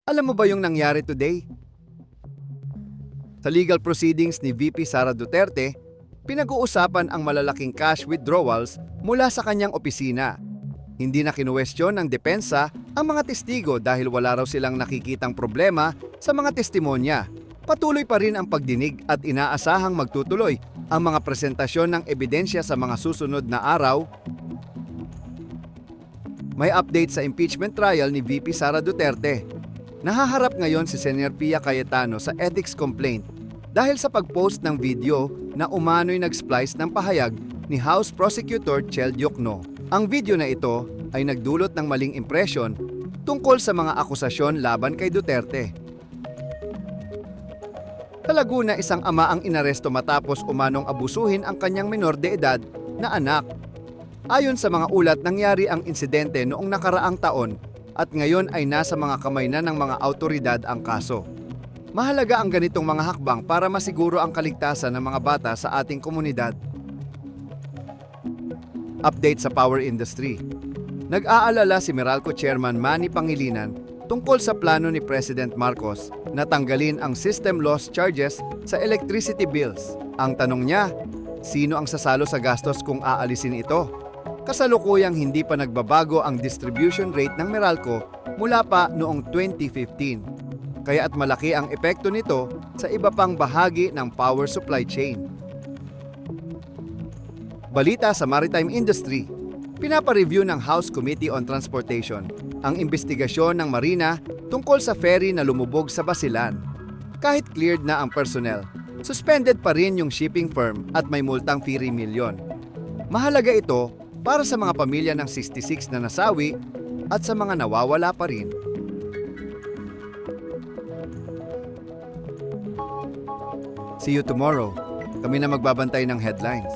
Alam mo ba yung nangyari today? Sa legal proceedings ni VP Sara Duterte, pinag-uusapan ang malalaking cash withdrawals mula sa kanyang opisina. Hindi na kinuwestiyon ng depensa ang mga testigo dahil wala raw silang nakikitang problema sa mga testimonya. Patuloy pa rin ang pagdinig at inaasahang magtutuloy ang mga presentasyon ng ebidensya sa mga susunod na araw. May update sa impeachment trial ni VP Sara Duterte. Nahaharap ngayon si Senior Pia Cayetano sa ethics complaint dahil sa pag-post ng video na umano'y nag-splice ng pahayag ni House Prosecutor Chel Diokno. Ang video na ito ay nagdulot ng maling impresyon tungkol sa mga akusasyon laban kay Duterte. Sa Laguna, isang ama ang inaresto matapos umanong abusuhin ang kanyang menor de edad na anak. Ayon sa mga ulat, nangyari ang insidente noong nakaraang taon at ngayon ay nasa mga kamay na ng mga autoridad ang kaso. Mahalaga ang ganitong mga hakbang para masiguro ang kaligtasan ng mga bata sa ating komunidad. Update sa power industry. Nag-aalala si Meralco Chairman Manny Pangilinan tungkol sa plano ni President Marcos na tanggalin ang system loss charges sa electricity bills. Ang tanong niya, sino ang sasalo sa gastos kung aalisin ito? Kasalukuyang hindi pa nagbabago ang distribution rate ng Meralco mula pa noong 2015. Kaya't malaki ang epekto nito sa iba pang bahagi ng power supply chain. Balita sa maritime industry. Pinapareview ng House Committee on Transportation ang investigasyon ng Marina tungkol sa ferry na lumubog sa Basilan. Kahit cleared na ang personnel, suspended pa rin yung shipping firm at may multang 3 milyon. Mahalaga ito para sa mga pamilya ng 66 na nasawi at sa mga nawawala pa rin. See you tomorrow. Kami na magbabantay ng headlines.